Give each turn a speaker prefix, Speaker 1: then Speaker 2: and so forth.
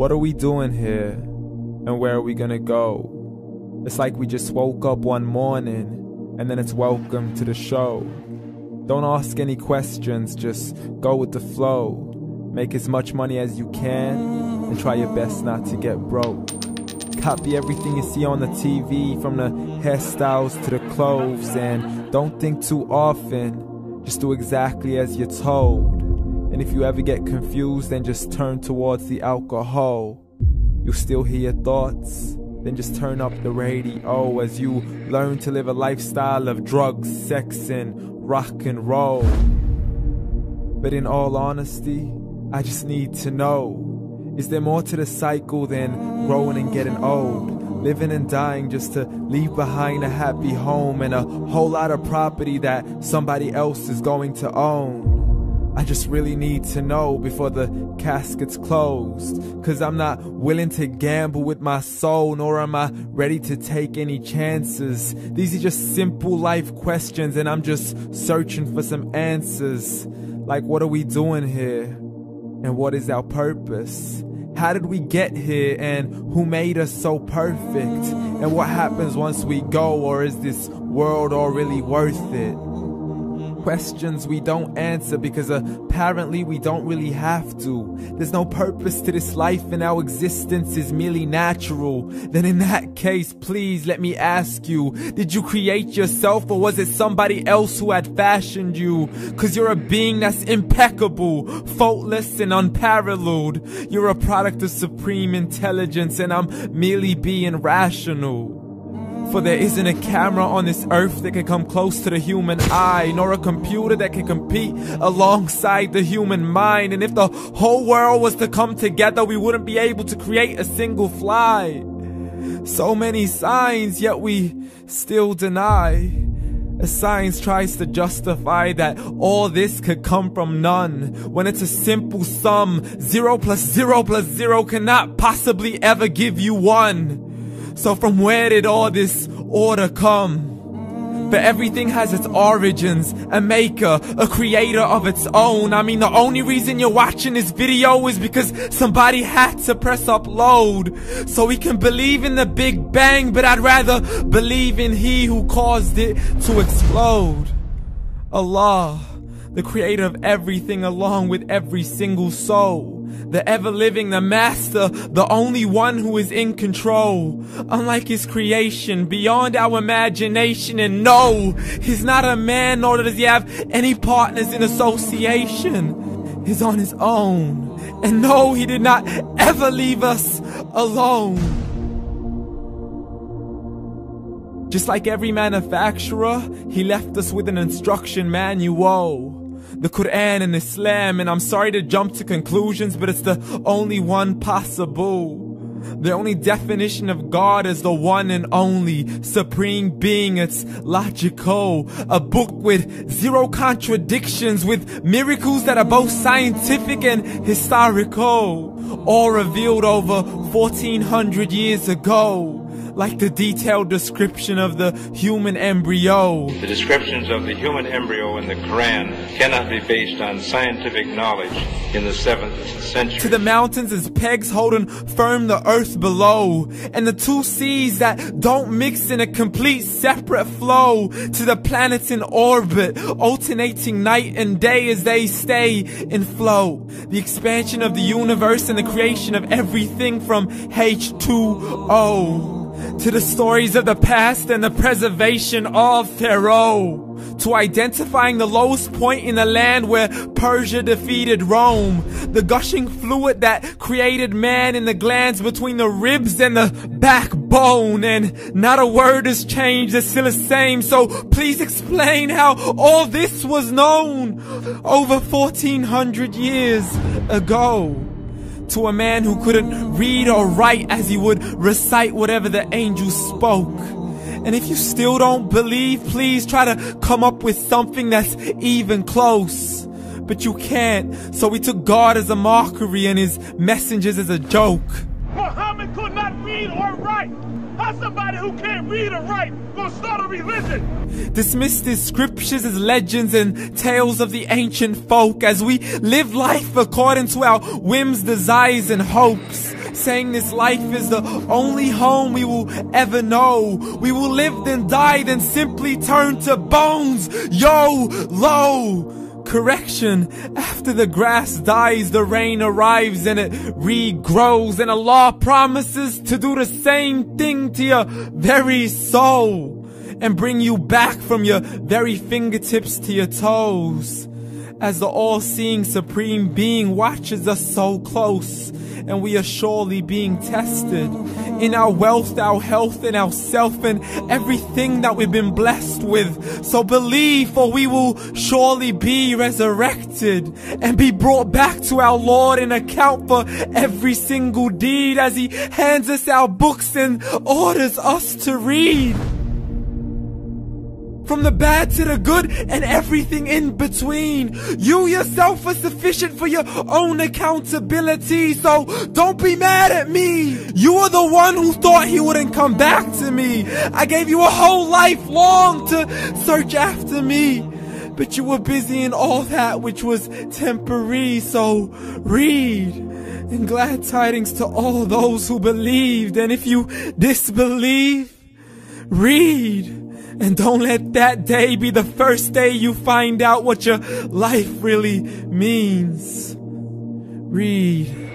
Speaker 1: What are we doing here? And where are we gonna go? It's like we just woke up one morning and then it's welcome to the show. Don't ask any questions, just go with the flow. Make as much money as you can and try your best not to get broke. Copy everything you see on the TV, from the hairstyles to the clothes, and don't think too often, just do exactly as you're told. And if you ever get confused, then just turn towards the alcohol. You'll still hear your thoughts, then just turn up the radio as you learn to live a lifestyle of drugs, sex, and rock and roll. But in all honesty, I just need to know, is there more to the cycle than growing and getting old? Living and dying just to leave behind a happy home and a whole lot of property that somebody else is going to own. I just really need to know before the casket's closed, 'cause I'm not willing to gamble with my soul, nor am I ready to take any chances. These are just simple life questions and I'm just searching for some answers. Like, what are we doing here? And what is our purpose? How did we get here, and who made us so perfect? And what happens once we go, or is this world all really worth it? Questions we don't answer because apparently we don't really have to. There's no purpose to this life and our existence is merely natural. Then in that case, please let me ask you, did you create yourself, or was it somebody else who had fashioned you? 'Cause you're a being that's impeccable, faultless and unparalleled. You're a product of supreme intelligence and I'm merely being rational. For there isn't a camera on this earth that can come close to the human eye, nor a computer that can compete alongside the human mind. And if the whole world was to come together, we wouldn't be able to create a single fly. So many signs, yet we still deny. As science tries to justify that all this could come from none, when it's a simple sum. 0 plus 0 plus 0 cannot possibly ever give you 1. So from where did all this order come? But everything has its origins, a maker, a creator of its own. I mean, the only reason you're watching this video is because somebody had to press upload. So we can believe in the Big Bang, but I'd rather believe in He who caused it to explode. Allah, the creator of everything along with every single soul. The ever-living, the master, the only one who is in control. Unlike his creation, beyond our imagination. And no, he's not a man, nor does he have any partners in association. He's on his own. And no, he did not ever leave us alone. Just like every manufacturer, he left us with an instruction manual. The Quran and Islam, and I'm sorry to jump to conclusions, but it's the only one possible. The only definition of God is the one and only supreme being. It's logical, a book with 0 contradictions, with miracles that are both scientific and historical, all revealed over 1400 years ago. Like the detailed description of the human embryo.
Speaker 2: The descriptions of the human embryo in the Quran cannot be based on scientific knowledge in the 7th century.
Speaker 1: To the mountains as pegs holding firm the earth below, and the 2 seas that don't mix in a complete separate flow. To the planets in orbit, alternating night and day as they stay in flow. The expansion of the universe and the creation of everything from H2O. To the stories of the past and the preservation of Pharaoh. To identifying the lowest point in the land where Persia defeated Rome. The gushing fluid that created man in the glands between the ribs and the backbone. And not a word has changed, it's still the same. So please explain how all this was known over 1400 years ago. To a man who couldn't read or write as he would recite whatever the angels spoke. And if you still don't believe, please try to come up with something that's even close. But you can't, so we took God as a mockery and his messengers as a joke.
Speaker 3: Muhammad could not read or write. How's somebody who can't read or write gonna start a religion?
Speaker 1: Dismissed his scriptures as legends and tales of the ancient folk, as we live life according to our whims, desires, and hopes. saying this life is the only home we will ever know. We will live then die, then simply turn to bones. YOLO! Correction, after the grass dies, the rain arrives and it regrows, and Allah promises to do the same thing to your very soul and bring you back from your very fingertips to your toes, as the all-seeing supreme being watches us so close, and we are surely being tested in our wealth, our health, and our self, and everything that we've been blessed with. So believe, for we will surely be resurrected and be brought back to our Lord and account for every single deed, as He hands us our books and orders us to read. From the bad to the good and everything in between. You yourself are sufficient for your own accountability, so don't be mad at me. You are the one who thought He wouldn't come back to me. I gave you a whole life long to search after me, but you were busy in all that which was temporary. So read, and glad tidings to all those who believed. And if you disbelieve, read. And don't let that day be the first day you find out what your life really means. Read.